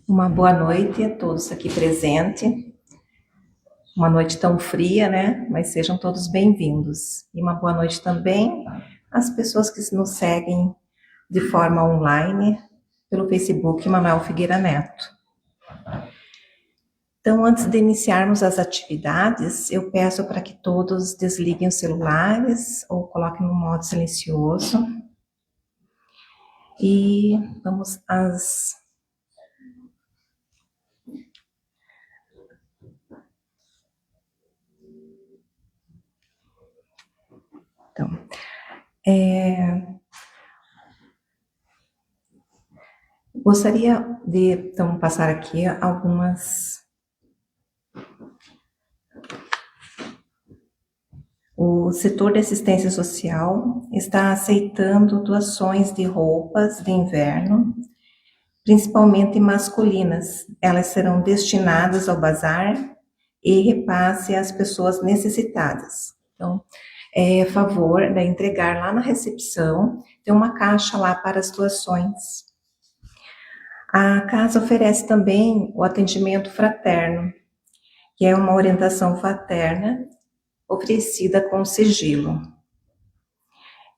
Uma boa noite a todos aqui presentes. Uma noite tão fria, né? Mas sejam todos bem-vindos. E uma boa noite também às pessoas que nos seguem de forma online pelo Facebook Manuel Figueira Neto. Então, antes de iniciarmos as atividades, eu peço para que todos desliguem os celulares ou coloquem no modo silencioso. E vamos às... Então, gostaria de então passar aqui algumas... O setor de assistência social está aceitando doações de roupas de inverno, principalmente masculinas. Elas serão destinadas ao bazar e repasse às pessoas necessitadas. Então, é favor de entregar lá na recepção, tem uma caixa lá para as doações. A casa oferece também o atendimento fraterno, que é uma orientação fraterna oferecida com sigilo.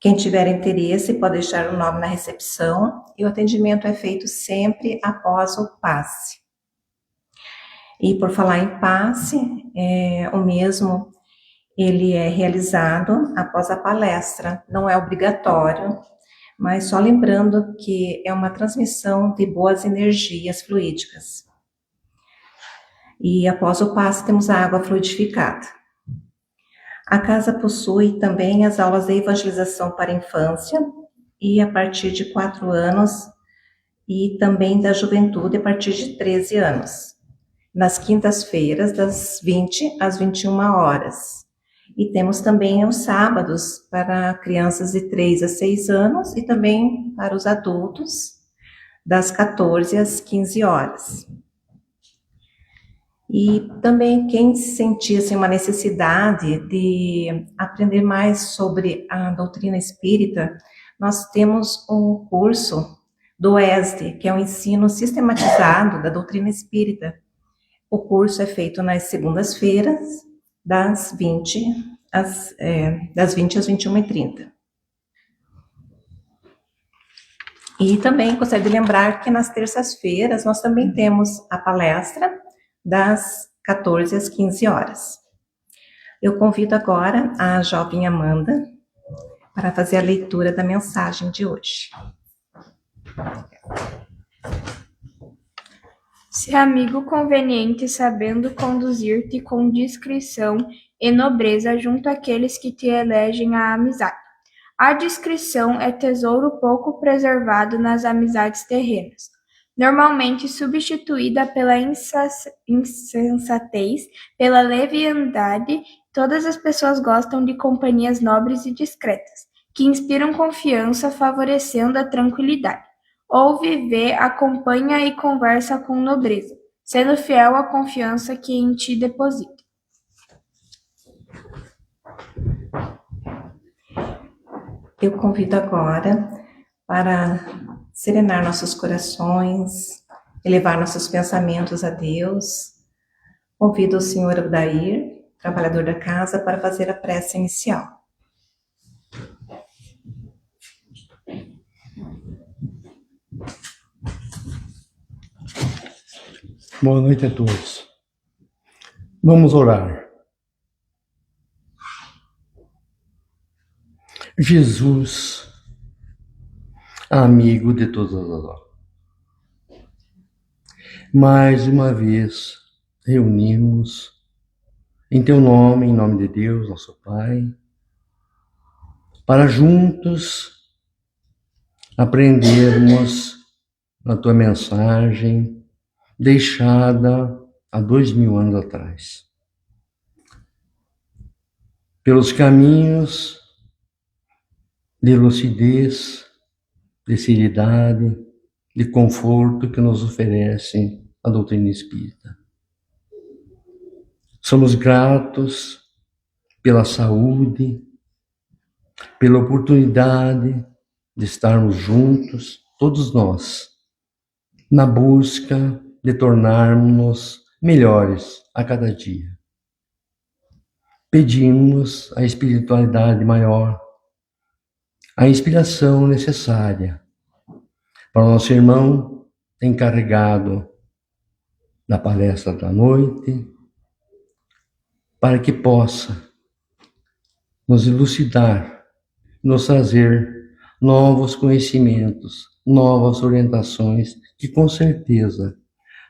Quem tiver interesse pode deixar o nome na recepção e o atendimento é feito sempre após o passe. E por falar em passe, o mesmo ele é realizado após a palestra, não é obrigatório, mas só lembrando que é uma transmissão de boas energias fluídicas. E após o passe temos a água fluidificada. A casa possui também as aulas de evangelização para a infância e a partir de 4 anos e também da juventude a partir de 13 anos, nas quintas-feiras das 20 às 21 horas. E temos também os sábados para crianças de 3 a 6 anos e também para os adultos das 14 às 15 horas. E também quem sentisse uma necessidade de aprender mais sobre a doutrina espírita, nós temos um curso do ESD, que é o ensino sistematizado da doutrina espírita. O curso é feito nas segundas-feiras, das 20 às 21h30. E também gostaria de lembrar que nas terças-feiras nós também temos a palestra das 14 às 15 horas. Eu convido agora a jovem Amanda para fazer a leitura da mensagem de hoje. Se amigo conveniente, sabendo conduzir-te com discrição e nobreza junto àqueles que te elegem a amizade. A discrição é tesouro pouco preservado nas amizades terrenas, normalmente substituída pela insensatez, pela leviandade. Todas as pessoas gostam de companhias nobres e discretas, que inspiram confiança, favorecendo a tranquilidade. Ouve, vê, acompanha e conversa com nobreza, sendo fiel à confiança que em ti deposita. Eu convido agora para serenar nossos corações, elevar nossos pensamentos a Deus. Convido o senhor Aldair, trabalhador da casa, para fazer a prece inicial. Boa noite a todos. Vamos orar. Jesus, amigo de todas as horas, mais uma vez reunimos em Teu nome, em nome de Deus, nosso Pai, para juntos aprendermos a Tua mensagem deixada há 2000 anos atrás. Pelos caminhos de lucidez, de seriedade, de conforto que nos oferece a doutrina espírita. Somos gratos pela saúde, pela oportunidade de estarmos juntos, todos nós, na busca de tornarmos melhores a cada dia. Pedimos a espiritualidade maior, a inspiração necessária para o nosso irmão encarregado da palestra da noite, para que possa nos elucidar, nos trazer novos conhecimentos, novas orientações, que com certeza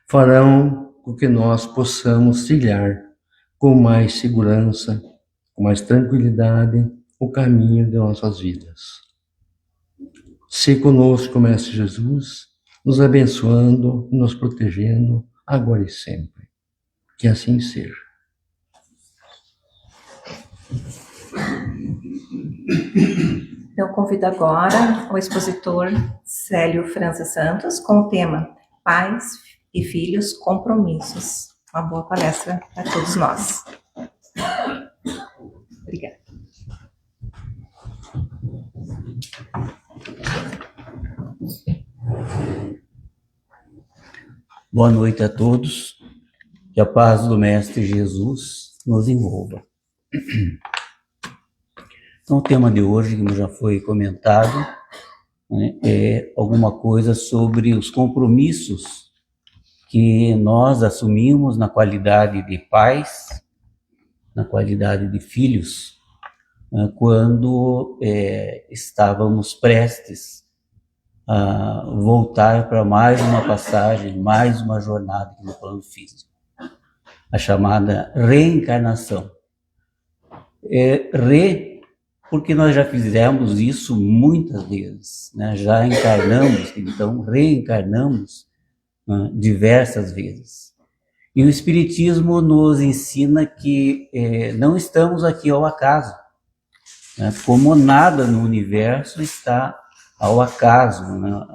farão com que nós possamos trilhar com mais segurança, com mais tranquilidade, o caminho de nossas vidas. Se conosco, Mestre Jesus, nos abençoando e nos protegendo, agora e sempre. Que assim seja. Eu convido agora o expositor Célio França Santos com o tema Pais e Filhos Compromissos. Uma boa palestra para todos nós. Obrigada. Boa noite a todos. Que a paz do Mestre Jesus nos envolva. Então, o tema de hoje, como já foi comentado, né, é alguma coisa sobre os compromissos que nós assumimos na qualidade de pais, na qualidade de filhos, né, quando estávamos prestes a voltar para mais uma passagem, mais uma jornada aqui no plano físico, a chamada reencarnação. Porque nós já fizemos isso muitas vezes, né? Já encarnamos, então reencarnamos diversas vezes. E o Espiritismo nos ensina que não estamos aqui ao acaso, né? Como nada no universo está ao acaso, né?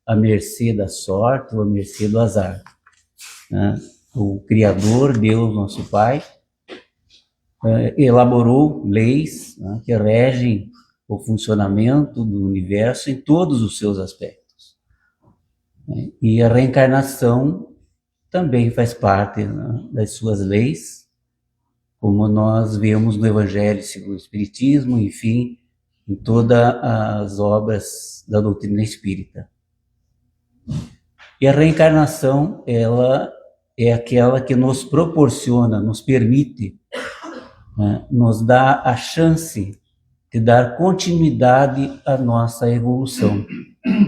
À mercê da sorte ou à mercê do azar, né? O Criador, Deus, nosso Pai, elaborou leis, né, que regem o funcionamento do universo em todos os seus aspectos. E a reencarnação também faz parte, né, das suas leis, como nós vemos no Evangelho segundo o Espiritismo, enfim, em todas as obras da doutrina espírita. E a reencarnação, ela é aquela que nos proporciona, nos permite, né, nos dá a chance de dar continuidade à nossa evolução,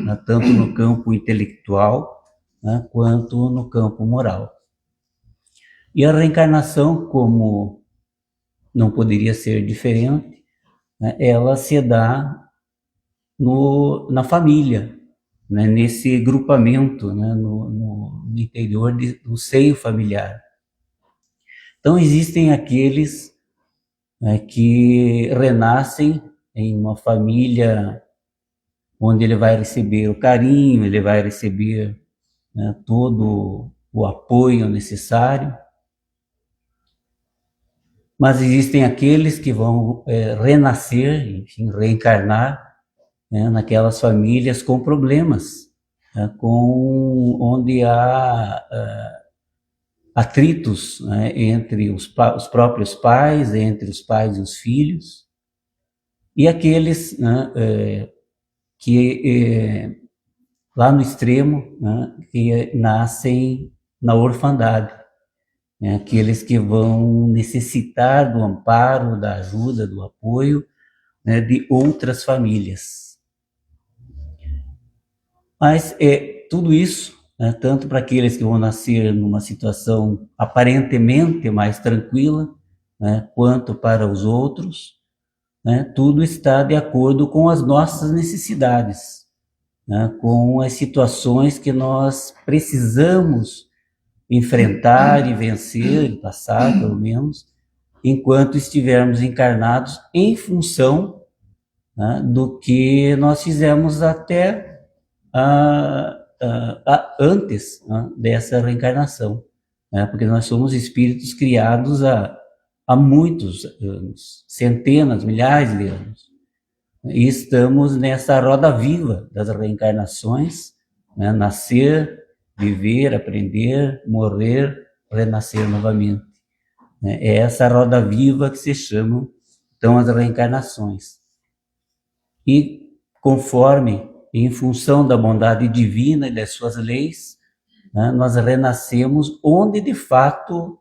né, tanto no campo intelectual, né, quanto no campo moral. E a reencarnação, como não poderia ser diferente, né, ela se dá na família, né, nesse grupamento, né, no interior do seio familiar. Então existem aqueles, né, que renascem em uma família onde ele vai receber o carinho, ele vai receber, né, todo o apoio necessário. Mas existem aqueles que vão renascer, enfim, reencarnar, né, naquelas famílias com problemas, né, onde há atritos, né, entre os próprios pais, entre os pais e os filhos, e aqueles, né, que lá no extremo, né, que nascem na orfandade, né? Aqueles que vão necessitar do amparo, da ajuda, do apoio, né, de outras famílias. Mas tudo isso, né, tanto para aqueles que vão nascer numa situação aparentemente mais tranquila, né, quanto para os outros, né, tudo está de acordo com as nossas necessidades, né, com as situações que nós precisamos enfrentar e vencer, e passar pelo menos, enquanto estivermos encarnados, em função, né, do que nós fizemos até antes, né, dessa reencarnação, né, porque nós somos espíritos criados há muitos anos, centenas, milhares de anos, e estamos nessa roda viva das reencarnações, né, nascer, viver, aprender, morrer, renascer novamente. É essa roda viva que se chama, então, as reencarnações. E conforme, em função da bondade divina e das suas leis, né, nós renascemos onde, de fato,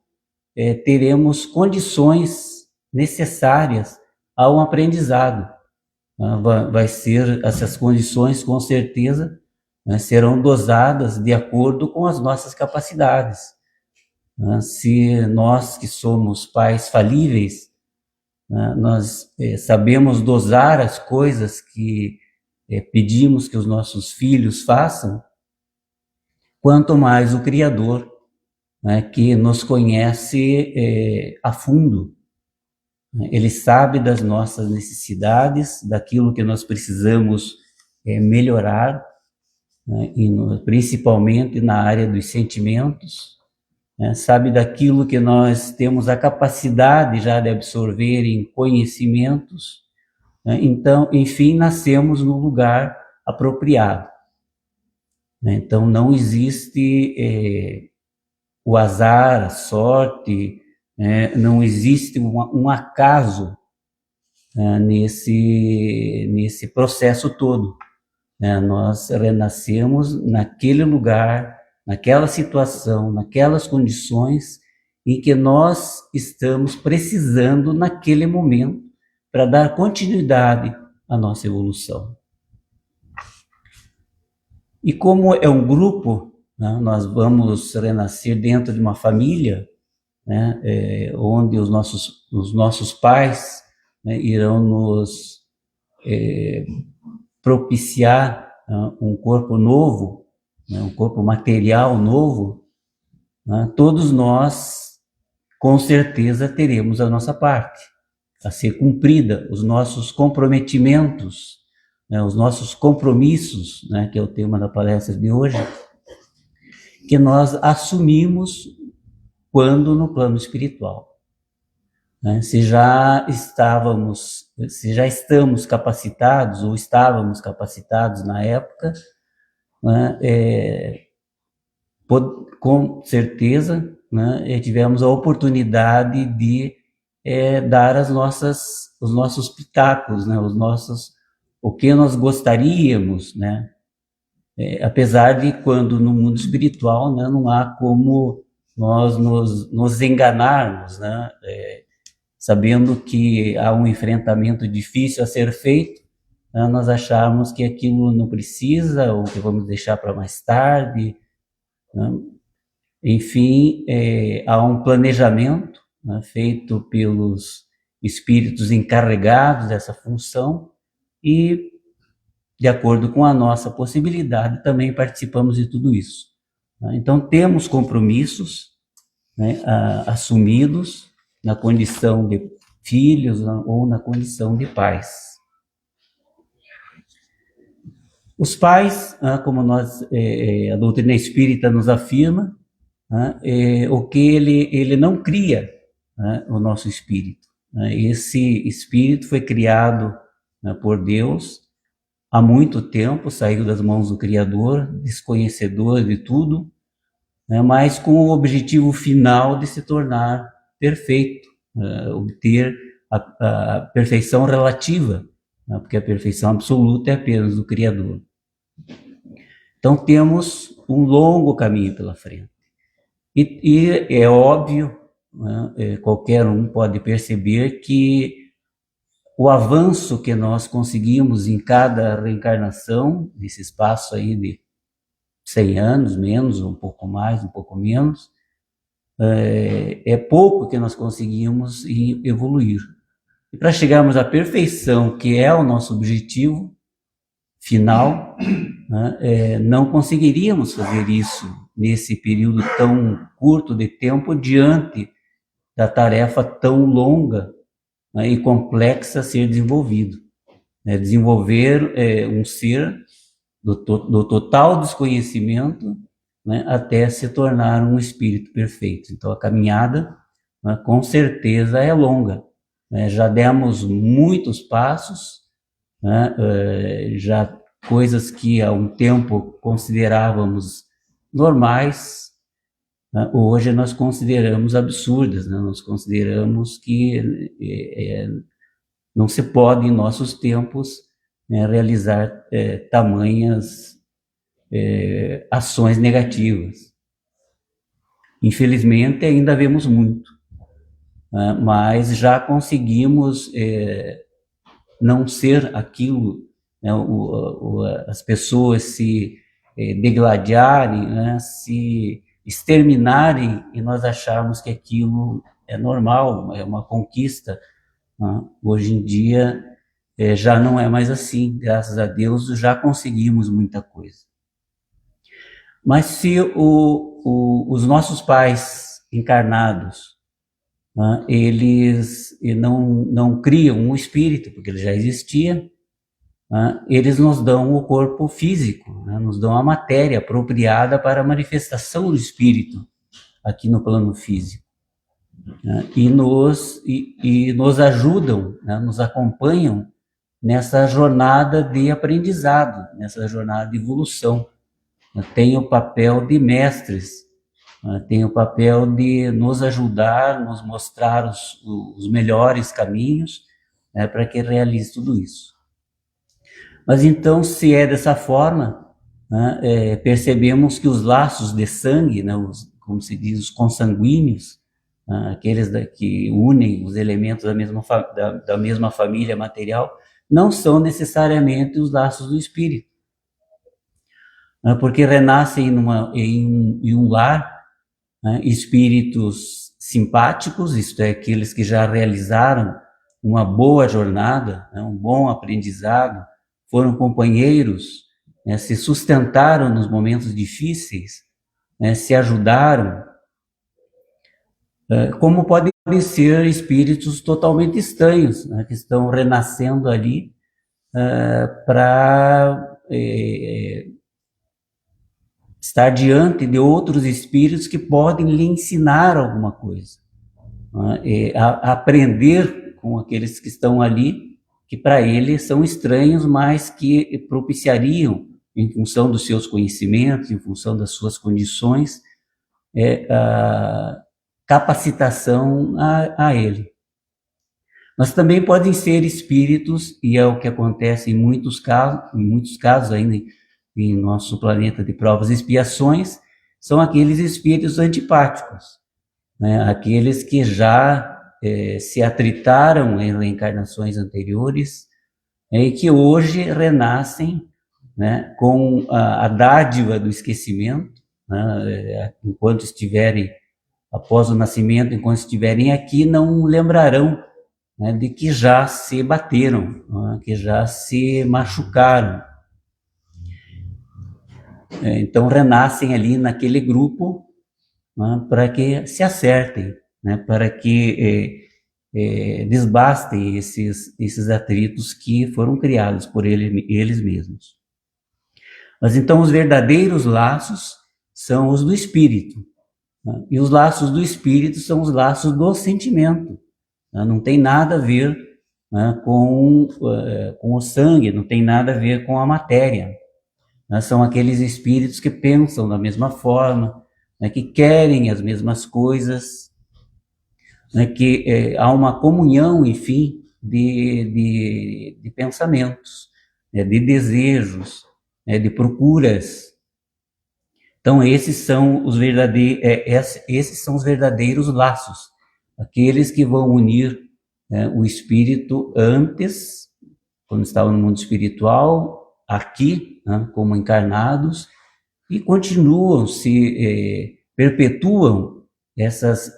teremos condições necessárias ao aprendizado. Vai ser, essas condições, com certeza, né, serão dosadas de acordo com as nossas capacidades. Se nós que somos pais falíveis, né, nós sabemos dosar as coisas que pedimos que os nossos filhos façam, quanto mais o Criador, né, que nos conhece a fundo. Ele sabe das nossas necessidades, daquilo que nós precisamos melhorar, né, principalmente na área dos sentimentos, né, sabe daquilo que nós temos a capacidade já de absorver em conhecimentos, né, então, enfim, nascemos no lugar apropriado. Né, então, não existe o azar, a sorte, não existe um acaso nesse processo todo. Nós renascemos naquele lugar, naquela situação, naquelas condições em que nós estamos precisando naquele momento para dar continuidade à nossa evolução. E como é um grupo, né, nós vamos renascer dentro de uma família, né, onde os nossos pais, né, irão nos propiciar um corpo novo, né, um corpo material novo, né, todos nós, com certeza, teremos a nossa parte a ser cumprida, os nossos comprometimentos, né, os nossos compromissos, né, que é o tema da palestra de hoje, que nós assumimos quando no plano espiritual. Né? Se já estamos capacitados, ou estávamos capacitados na época, né, com certeza, né, tivemos a oportunidade de dar os nossos pitacos, né, o que nós gostaríamos, né, apesar de quando no mundo espiritual, né, não há como nós nos enganarmos, né, sabendo que há um enfrentamento difícil a ser feito, né, nós acharmos que aquilo não precisa, ou que vamos deixar para mais tarde, né. Enfim, há um planejamento, né, feito pelos espíritos encarregados dessa função, e de acordo com a nossa possibilidade também participamos de tudo isso. Então temos compromissos, né, assumidos na condição de filhos ou na condição de pais. Os pais, como a doutrina espírita nos afirma, o que ele não cria, né, o nosso espírito. Esse espírito foi criado, né, por Deus há muito tempo, saiu das mãos do Criador, desconhecedor de tudo, né, mas com o objetivo final de se tornar perfeito, obter a perfeição relativa, né, porque a perfeição absoluta é apenas do Criador. Então temos um longo caminho pela frente. E é óbvio, né, qualquer um pode perceber que o avanço que nós conseguimos em cada reencarnação, nesse espaço aí de 100 anos, menos, um pouco mais, um pouco menos, é pouco que nós conseguimos evoluir. E para chegarmos à perfeição, que é o nosso objetivo final, né, não conseguiríamos fazer isso nesse período tão curto de tempo diante da tarefa tão longa, né, e complexa a ser desenvolvido. Desenvolver um ser do total desconhecimento, né, até se tornar um espírito perfeito. Então a caminhada, né, com certeza é longa. Já demos muitos passos, né, já coisas que há um tempo considerávamos normais, né, hoje nós consideramos absurdas, né, nós consideramos que não se pode em nossos tempos, né, realizar tamanhas ações negativas. Infelizmente ainda vemos muito, né, mas já conseguimos não ser aquilo, né, as pessoas se degladiarem, né, se exterminarem e nós acharmos que aquilo é normal, é uma conquista. Né? Hoje em dia já não é mais assim, graças a Deus já conseguimos muita coisa. Mas se os nossos pais encarnados, né, eles não criam um espírito, porque ele já existia, né, eles nos dão o corpo físico, né, nos dão a matéria apropriada para a manifestação do espírito aqui no plano físico. Né, e nos ajudam, né, nos acompanham nessa jornada de aprendizado, nessa jornada de evolução. Tem o papel de mestres, tem o papel de nos ajudar, nos mostrar os melhores caminhos, né, para que realize tudo isso. Mas então, se é dessa forma, né, percebemos que os laços de sangue, né, como se diz, os consanguíneos, aqueles que unem os elementos da mesma família material, não são necessariamente os laços do espírito. Porque renascem em um lar, né, espíritos simpáticos, isto é, aqueles que já realizaram uma boa jornada, né, um bom aprendizado, foram companheiros, né, se sustentaram nos momentos difíceis, né, se ajudaram, como podem ser espíritos totalmente estranhos, né, que estão renascendo ali para estar diante de outros espíritos que podem lhe ensinar alguma coisa, né, aprender com aqueles que estão ali, que para ele são estranhos, mas que propiciariam, em função dos seus conhecimentos, em função das suas condições, a capacitação a ele. Mas também podem ser espíritos, e é o que acontece em muitos casos ainda em nosso planeta de provas e expiações, são aqueles espíritos antipáticos, né? Aqueles que já se atritaram em reencarnações anteriores, e que hoje renascem, né, com a dádiva do esquecimento, né, enquanto estiverem, após o nascimento, enquanto estiverem aqui, não lembrarão, né, de que já se bateram, né, que já se machucaram. Então renascem ali naquele grupo, né, para que se acertem, né, para que desbastem esses atritos que foram criados por eles mesmos. Mas então os verdadeiros laços são os do espírito, né, e os laços do espírito são os laços do sentimento, né, não tem nada a ver, né, com o sangue, não tem nada a ver com a matéria. São aqueles espíritos que pensam da mesma forma, né, que querem as mesmas coisas, né, que há uma comunhão, enfim, de pensamentos, né, de desejos, né, de procuras. Então, esses são os verdadeiros laços, aqueles que vão unir, né, o espírito antes, quando estava no mundo espiritual, aqui, né, como encarnados, e continuam, perpetuam essas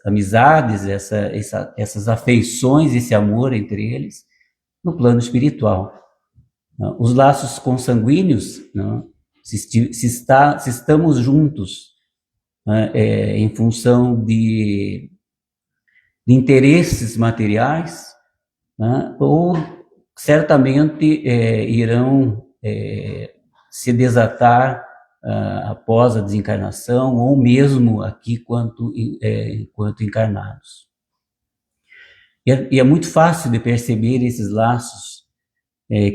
amizades, essas afeições, esse amor entre eles, no plano espiritual. Os laços consanguíneos, né, se estamos juntos, né, em função de interesses materiais, né, ou certamente irão se desatar após a desencarnação, ou mesmo aqui enquanto encarnados. E é muito fácil de perceber esses laços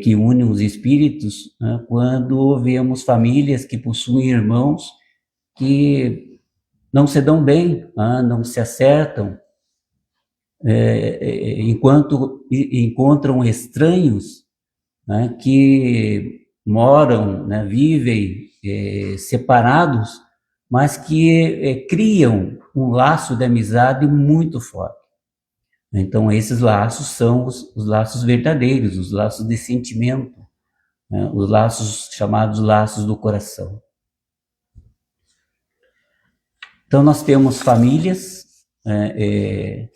que unem os espíritos, né, quando vemos famílias que possuem irmãos que não se dão bem, não se acertam, enquanto encontram estranhos, né, que moram, né, vivem separados, mas que criam um laço de amizade muito forte. Então, esses laços são os laços verdadeiros, os laços de sentimento, né, os laços chamados laços do coração. Então, nós temos famílias,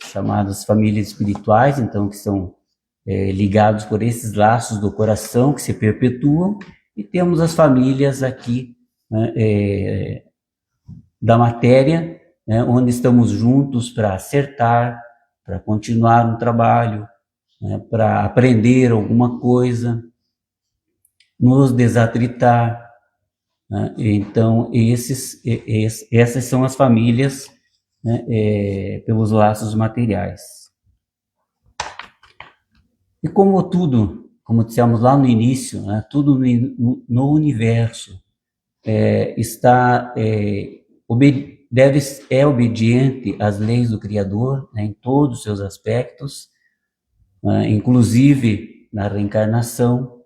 chamadas famílias espirituais, então, que são ligados por esses laços do coração que se perpetuam, e temos as famílias aqui, né, da matéria, né, onde estamos juntos para acertar, para continuar um trabalho, né, para aprender alguma coisa, nos desatritar, né? Então, essas são as famílias, né, pelos laços materiais. E como tudo, como dissemos lá no início, né, tudo no universo é obediente às leis do Criador, né, em todos os seus aspectos, né, inclusive na reencarnação.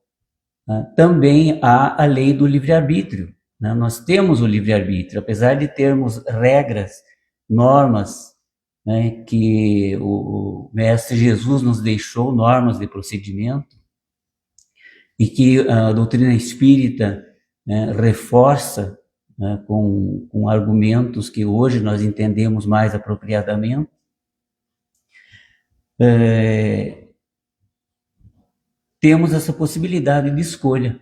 Também há a lei do livre-arbítrio, né? Nós temos o livre-arbítrio, apesar de termos regras, normas, né, que o Mestre Jesus nos deixou, normas de procedimento, e que a doutrina espírita, né, reforça, né, com argumentos que hoje nós entendemos mais apropriadamente. Temos essa possibilidade de escolha,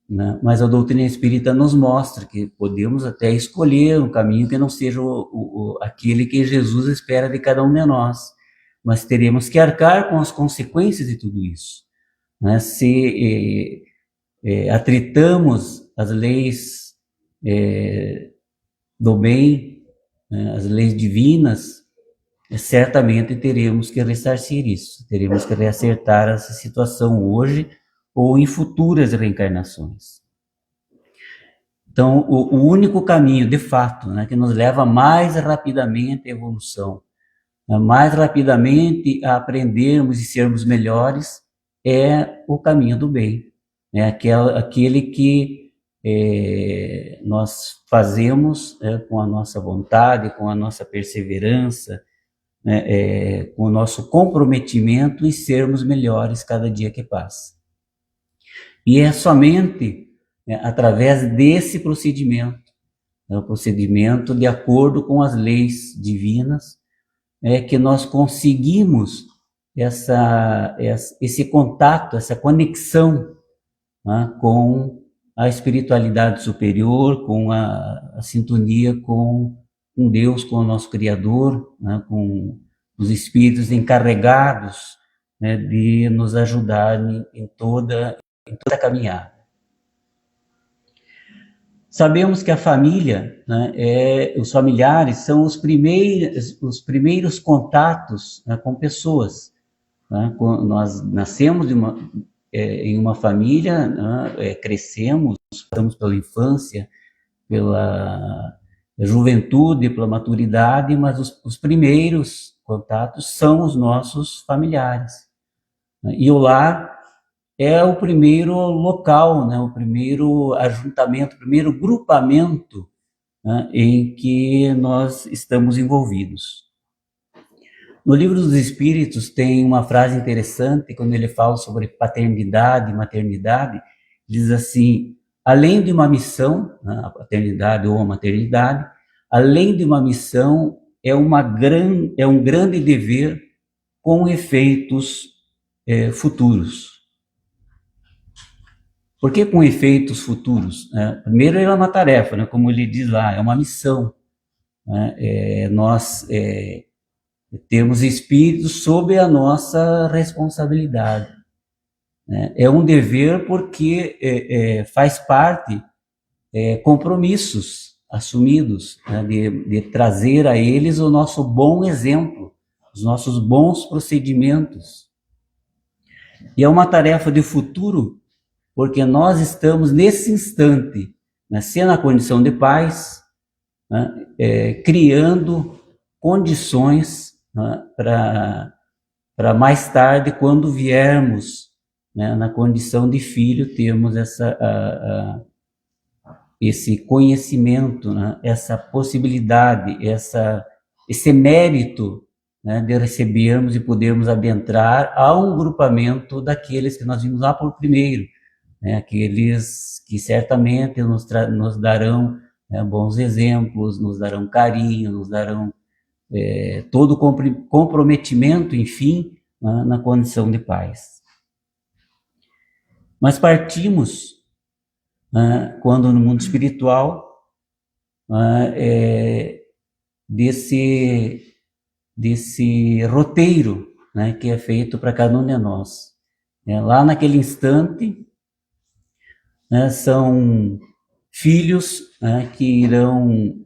né? Mas a doutrina espírita nos mostra que podemos até escolher um caminho que não seja aquele que Jesus espera de cada um de nós, mas teremos que arcar com as consequências de tudo isso, né? Se atritamos as leis do bem, né, as leis divinas, certamente teremos que ressarcir isso, teremos que reacertar essa situação hoje ou em futuras reencarnações. Então, o único caminho, de fato, né, que nos leva mais rapidamente à evolução, né, mais rapidamente a aprendermos e sermos melhores, é o caminho do bem, né, aquele que nós fazemos com a nossa vontade, com a nossa perseverança, né, com o nosso comprometimento em sermos melhores cada dia que passa. E é somente, né, através desse procedimento, né, o procedimento de acordo com as leis divinas, que nós conseguimos esse contato, essa conexão, né, com a espiritualidade superior, com a sintonia com Deus, com o nosso Criador, né, com os espíritos encarregados, né, de nos ajudar em toda a caminhada. Sabemos que a família, né, os familiares são os primeiros contatos, né, com pessoas. Né? Nós nascemos em uma família, né, crescemos, passamos pela infância, pela juventude, pela maturidade, mas os primeiros contatos são os nossos familiares. E o lar é o primeiro local, né, o primeiro ajuntamento, o primeiro grupamento, né, em que nós estamos envolvidos. No Livro dos Espíritos tem uma frase interessante, quando ele fala sobre paternidade e maternidade, diz assim: além de uma missão, né, a paternidade ou a maternidade, além de uma missão, é um grande dever com efeitos futuros. Por que com efeitos futuros? Primeiro, é uma tarefa, né, como ele diz lá, é uma missão. Né, nós temos espíritos sob a nossa responsabilidade. É um dever porque faz parte compromissos assumidos, né, de trazer a eles o nosso bom exemplo, os nossos bons procedimentos. E é uma tarefa de futuro, porque nós estamos nesse instante, né, se na condição de pais, né, criando condições, né, para mais tarde, quando viermos, né, na condição de filho, termos esse conhecimento, né, essa possibilidade, esse mérito, né, de recebermos e podermos adentrar a um grupamento daqueles que nós vimos lá por primeiro, né, aqueles que certamente nos darão, né, bons exemplos, nos darão carinho, nos darão todo comprometimento, enfim, né, na condição de pais. Mas partimos, quando no mundo espiritual, desse roteiro, né, que é feito para cada um de nós. Lá naquele instante, né, são filhos, né, que irão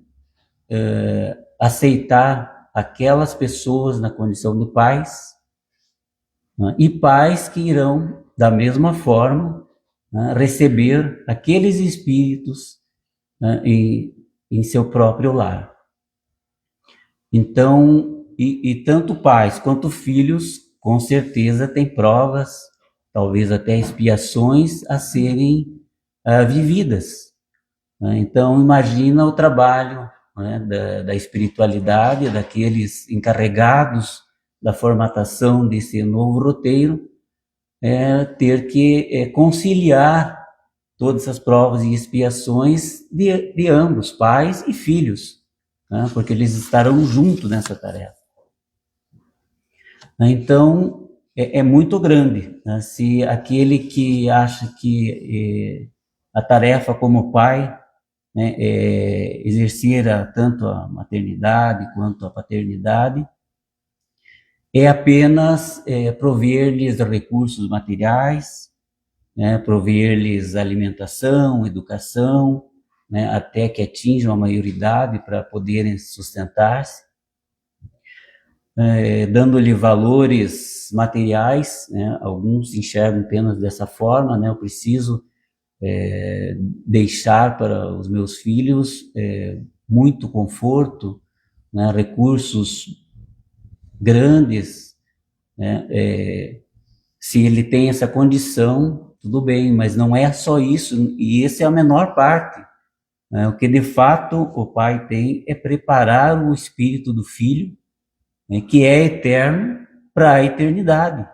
aceitar aquelas pessoas na condição de pais, né, e pais que irão, da mesma forma, né, receber aqueles espíritos, né, em seu próprio lar. Então, e tanto pais quanto filhos, com certeza, têm provas, talvez até expiações a serem vividas. Né? Então, imagina o trabalho, né, da espiritualidade, daqueles encarregados da formatação desse novo roteiro, ter que conciliar todas essas provas e expiações de ambos, pais e filhos, né, porque eles estarão juntos nessa tarefa. Então, é muito grande, né, se aquele que acha que a tarefa como pai, né, exercer tanto a maternidade quanto a paternidade, é apenas prover-lhes recursos materiais, né, prover-lhes alimentação, educação, né, até que atinjam a maioridade para poderem sustentar-se, dando-lhe valores materiais, né, alguns enxergam apenas dessa forma, né, eu preciso deixar para os meus filhos muito conforto, né, recursos grandes, né, se ele tem essa condição, tudo bem, mas não é só isso, e essa é a menor parte. Né, o que de fato o pai tem é preparar o espírito do filho, né, que é eterno, para a eternidade.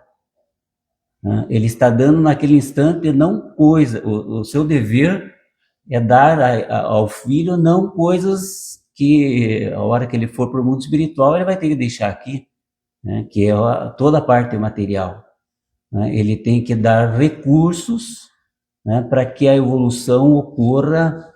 Ele está dando naquele instante não coisa, o seu dever é dar ao filho não coisas que a hora que ele for para o mundo espiritual ele vai ter que deixar aqui, né, que é toda a parte material. Né, ele tem que dar recursos, né, para que a evolução ocorra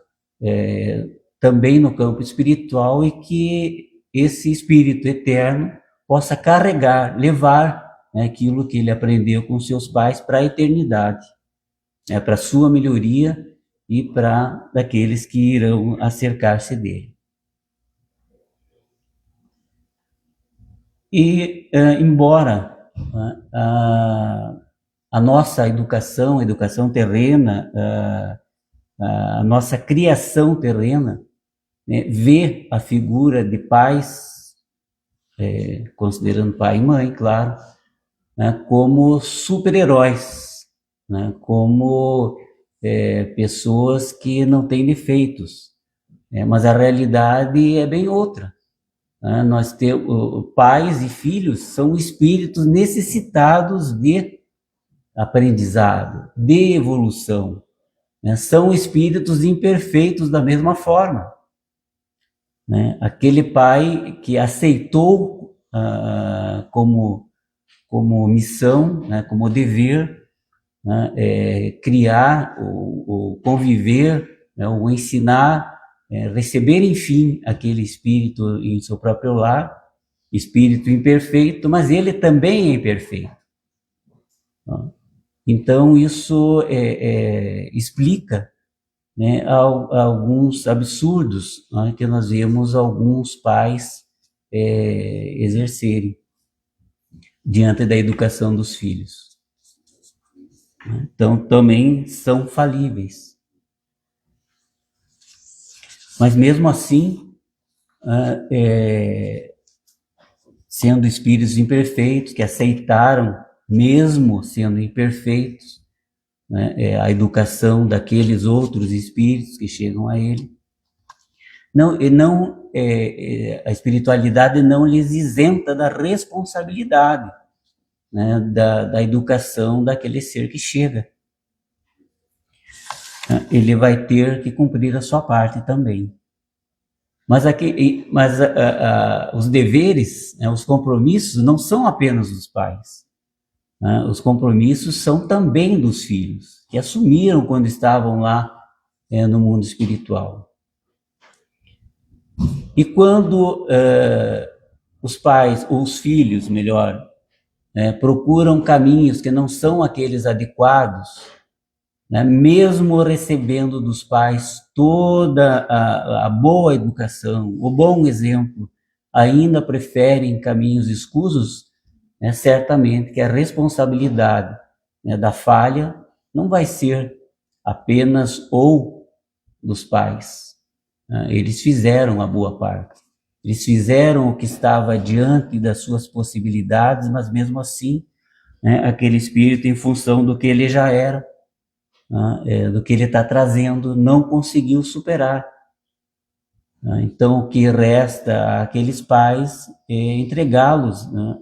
também no campo espiritual e que esse espírito eterno possa carregar, levar, né, aquilo que ele aprendeu com seus pais para a eternidade, né, para a sua melhoria e para daqueles que irão acercar-se dele. E, embora a nossa educação, a educação terrena, a nossa criação terrena, né, vê a figura de pais, considerando pai e mãe, claro, né, como super-heróis, né, como pessoas que não têm defeitos, mas a realidade é bem outra. Né? Nós temos pais e filhos são espíritos necessitados de aprendizado, de evolução, né? São espíritos imperfeitos da mesma forma. Né? Aquele pai que aceitou como missão, né, como dever, né, criar, o conviver, né, o ensinar, receber, enfim, aquele espírito em seu próprio lar, espírito imperfeito, mas ele também é imperfeito. Então, isso explica, né, alguns absurdos, né, que nós vemos alguns pais exercerem diante da educação dos filhos. Então, também são falíveis. Mas, mesmo assim, sendo espíritos imperfeitos, que aceitaram, mesmo sendo imperfeitos, né, a educação daqueles outros espíritos que chegam a ele. A espiritualidade não lhes isenta da responsabilidade, né, da educação daquele ser que chega. Ele vai ter que cumprir a sua parte também. Mas os deveres, né, os compromissos não são apenas dos pais. Né? Os compromissos são também dos filhos, que assumiram quando estavam lá no mundo espiritual. E quando os pais, ou os filhos, melhor, procuram caminhos que não são aqueles adequados, né, mesmo recebendo dos pais toda a boa educação, o bom exemplo, ainda preferem caminhos escusos, né, certamente que a responsabilidade, né, da falha não vai ser apenas ou dos pais. Né? Eles fizeram a boa parte. Eles fizeram o que estava diante das suas possibilidades, mas mesmo assim, né, aquele espírito, em função do que ele já era, do que ele está trazendo, não conseguiu superar. Então, o que resta àqueles pais é entregá-los, né,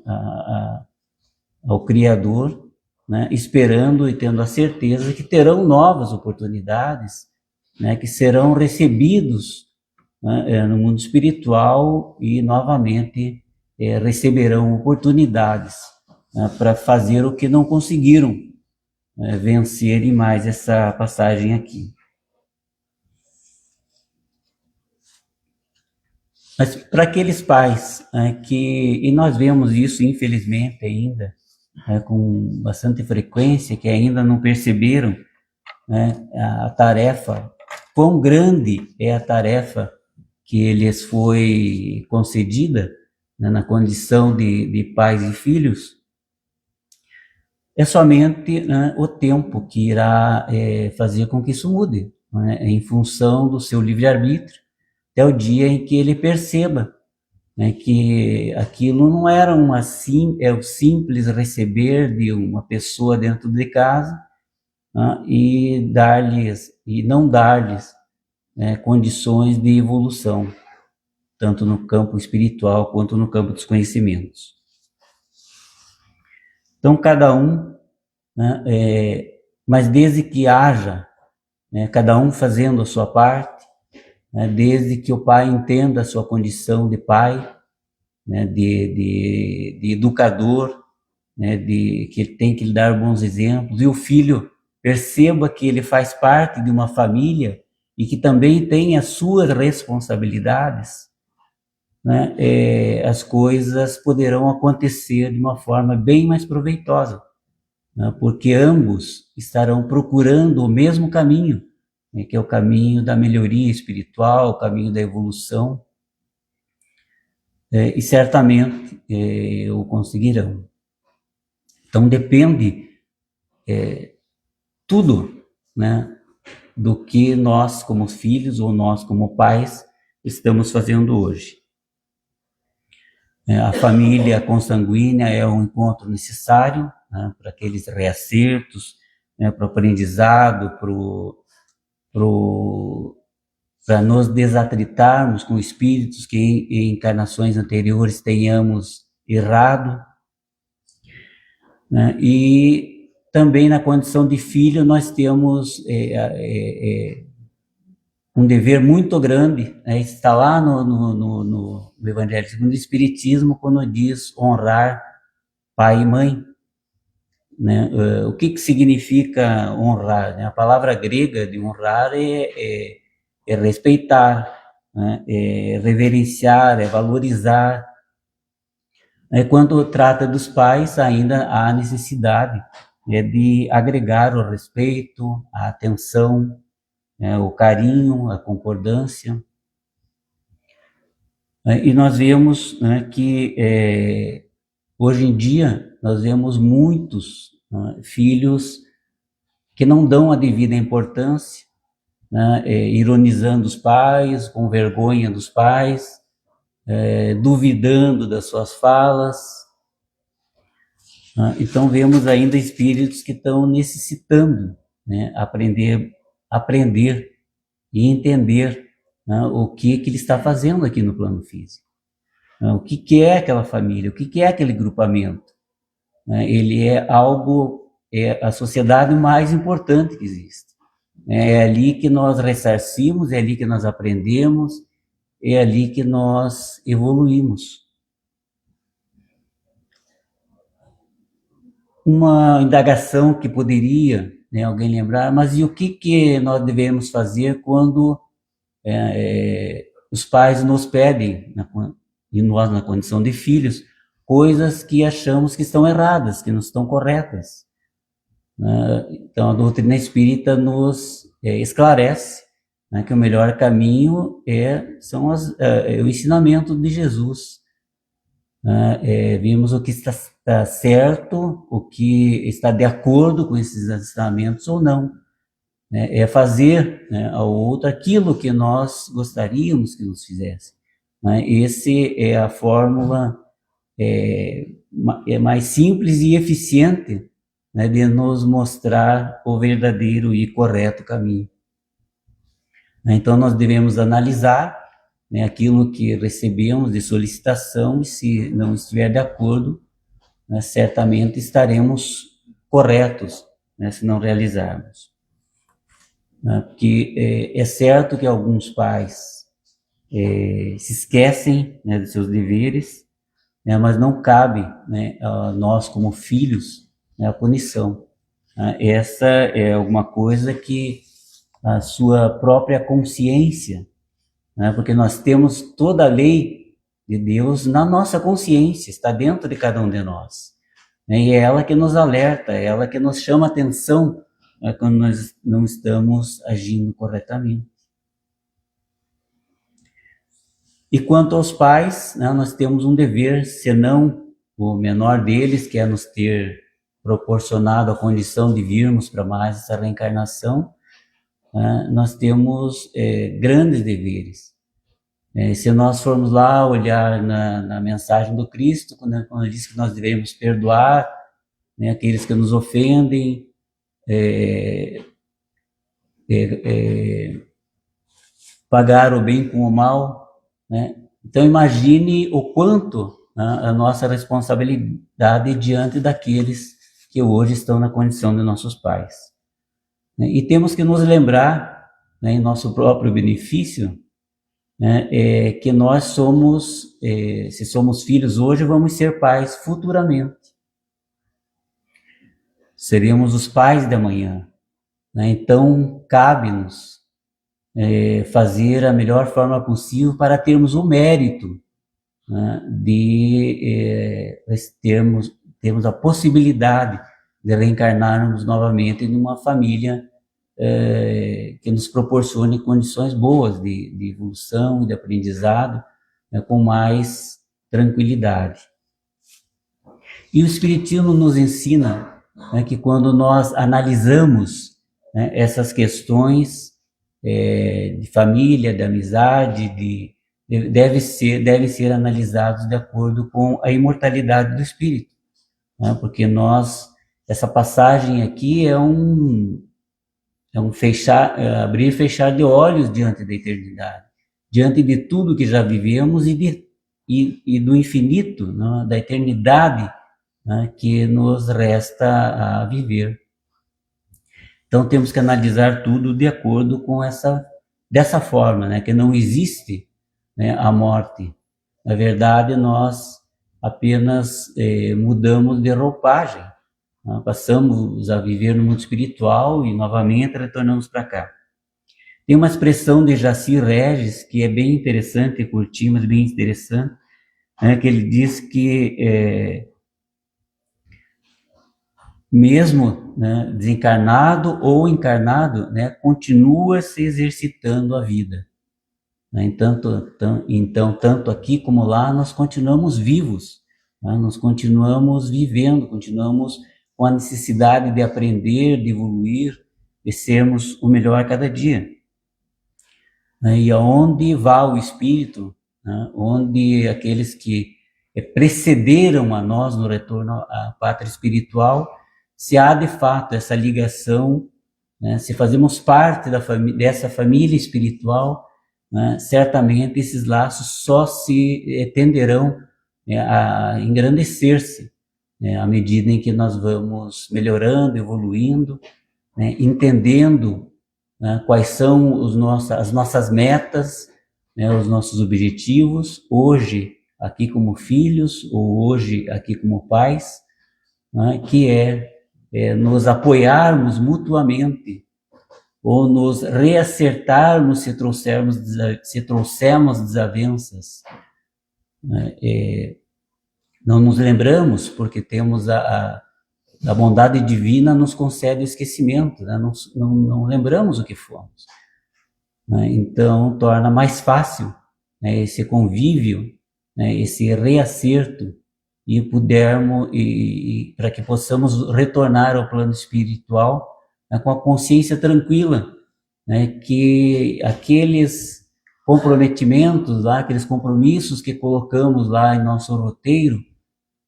ao Criador, né, esperando e tendo a certeza que terão novas oportunidades, né, que serão recebidos, né, no mundo espiritual e novamente receberão oportunidades, né, para fazer o que não conseguiram vencer em mais essa passagem aqui. Mas para aqueles pais e nós vemos isso, infelizmente, ainda, com bastante frequência, que ainda não perceberam, né, a tarefa, quão grande é a tarefa que lhes foi concedida, né, na condição de pais e filhos, é somente, né, o tempo que irá fazer com que isso mude, né, em função do seu livre-arbítrio, até o dia em que ele perceba, né, que aquilo não era o simples receber de uma pessoa dentro de casa, né, e não dar-lhes, né, condições de evolução, tanto no campo espiritual quanto no campo dos conhecimentos. Então, cada um, né, mas desde que haja, né, cada um fazendo a sua parte, né, desde que o pai entenda a sua condição de pai, né, de educador, né, que ele tem que lhe dar bons exemplos, e o filho perceba que ele faz parte de uma família e que também tem as suas responsabilidades, né, as coisas poderão acontecer de uma forma bem mais proveitosa, né, porque ambos estarão procurando o mesmo caminho, né, que é o caminho da melhoria espiritual, o caminho da evolução, e certamente o conseguirão. Então depende tudo, né, do que nós como filhos ou nós como pais estamos fazendo hoje. A família consanguínea é um encontro necessário, né, para aqueles reacertos, né, para o aprendizado, para nos desatritarmos com espíritos que em encarnações anteriores tenhamos errado, né? E também na condição de filho nós temos um dever muito grande, né? Está lá no Evangelho segundo o Espiritismo, quando diz honrar pai e mãe, né? O que significa honrar, né? A palavra grega de honrar é respeitar, né? É reverenciar, é valorizar. Quando trata dos pais, ainda há necessidade, né, de agregar o respeito, a atenção, né, o carinho, a concordância. E nós vemos, né, que hoje em dia nós vemos muitos, né, filhos que não dão a devida importância, né, ironizando os pais, com vergonha dos pais, duvidando das suas falas. Então vemos ainda espíritos que estão necessitando, né, aprender e entender, né, o que ele está fazendo aqui no plano físico. O que é aquela família, o que é aquele grupamento. Ele é a sociedade mais importante que existe. É ali que nós ressarcimos, é ali que nós aprendemos, é ali que nós evoluímos. Uma indagação que poderia, né, alguém lembrar, mas e o que nós devemos fazer quando os pais nos pedem, e nós na condição de filhos, coisas que achamos que estão erradas, que não estão corretas? Então a doutrina espírita nos esclarece, né, que o melhor caminho é o ensinamento de Jesus. Vimos o que está certo, o que está de acordo com esses ensinamentos ou não. É fazer, né, ao outro aquilo que nós gostaríamos que nos fizesse. Esse é a fórmula mais simples e eficiente, né, de nos mostrar o verdadeiro e correto caminho. Então nós devemos analisar, né, aquilo que recebemos de solicitação, e se não estiver de acordo, né, certamente estaremos corretos, né, se não realizarmos. Porque é certo que alguns pais se esquecem, né, dos seus deveres, né, mas não cabe, né, a nós como filhos, né, a punição. Essa é alguma coisa que a sua própria consciência, né, porque nós temos toda a lei de Deus na nossa consciência, está dentro de cada um de nós, né, e é ela que nos alerta, é ela que nos chama a atenção, né, quando nós não estamos agindo corretamente. E quanto aos pais, né, nós temos um dever, senão o menor deles, que é nos ter proporcionado a condição de virmos para mais essa reencarnação, nós temos grandes deveres. Se nós formos lá olhar na mensagem do Cristo, quando diz que nós devemos perdoar, né, aqueles que nos ofendem, pagar o bem com o mal, né? Então imagine o quanto, né, a nossa responsabilidade diante daqueles que hoje estão na condição de nossos pais. E temos que nos lembrar, né, em nosso próprio benefício, né, que nós somos, se somos filhos hoje, vamos ser pais futuramente. Seremos os pais de amanhã, né? Então cabe-nos fazer a melhor forma possível para termos o mérito, né, de termos a possibilidade de reencarnarmos novamente em uma família que nos proporcione condições boas de evolução e de aprendizado, né, com mais tranquilidade. E o Espiritismo nos ensina, né, que quando nós analisamos, né, essas questões de família, de amizade, devem ser analisados de acordo com a imortalidade do espírito, né? Porque nós essa passagem aqui é um abrir e fechar de olhos diante da eternidade, diante de tudo que já vivemos e do infinito, né, da eternidade, né, que nos resta a viver. Então temos que analisar tudo de acordo com dessa forma, né, que não existe, né, a morte. Na verdade, nós apenas mudamos de roupagem, né, passamos a viver no mundo espiritual e novamente retornamos para cá. Tem uma expressão de Jaci Regis que é bem interessante, curtinho, mas bem interessante, né, que ele diz que mesmo, né, desencarnado ou encarnado, né, continua se exercitando a vida. Né? Então, tanto aqui como lá, nós continuamos vivos, né? Nós continuamos vivendo, continuamos com a necessidade de aprender, de evoluir, de sermos o melhor a cada dia. Né? E aonde vá o Espírito, né, onde aqueles que precederam a nós no retorno à pátria espiritual, se há de fato essa ligação, né, se fazemos parte dessa família espiritual, né, certamente esses laços só se tenderão, né, a engrandecer-se, né, à medida em que nós vamos melhorando, evoluindo, né, entendendo, né, quais são as nossas metas, né, os nossos objetivos, hoje aqui como filhos, ou hoje aqui como pais, né, que nos apoiarmos mutuamente, ou nos reacertarmos se trouxermos desavenças. Né, não nos lembramos, porque temos a bondade divina nos concede o esquecimento, né? Não lembramos o que fomos. Né? Então, torna mais fácil, né, esse convívio, né, esse reacerto, e para que possamos retornar ao plano espiritual, né, com a consciência tranquila, né, que aqueles comprometimentos lá, aqueles compromissos que colocamos lá em nosso roteiro,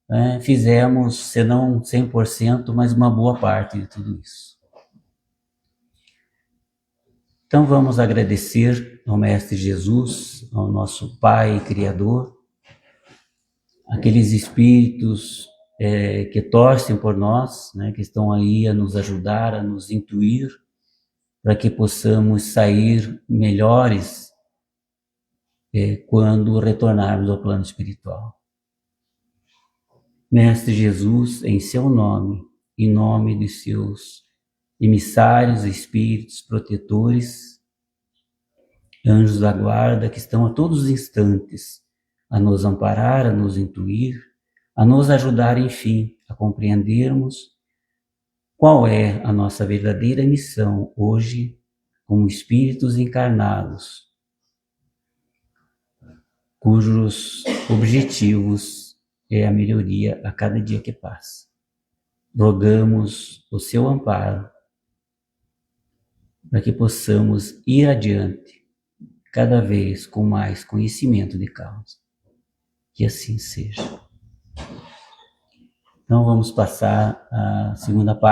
né, fizemos, se não 100%, mas uma boa parte de tudo isso. Então vamos agradecer ao Mestre Jesus, ao nosso Pai e Criador, aqueles espíritos que torcem por nós, né, que estão aí a nos ajudar, a nos intuir, para que possamos sair melhores quando retornarmos ao plano espiritual. Mestre Jesus, em seu nome, em nome de seus emissários, espíritos, protetores, anjos da guarda, que estão a todos os instantes a nos amparar, a nos intuir, a nos ajudar, enfim, a compreendermos qual é a nossa verdadeira missão hoje, como espíritos encarnados, cujos objetivos é a melhoria a cada dia que passa. Rogamos o seu amparo para que possamos ir adiante, cada vez com mais conhecimento de causa. Que assim seja. Então vamos passar a segunda parte.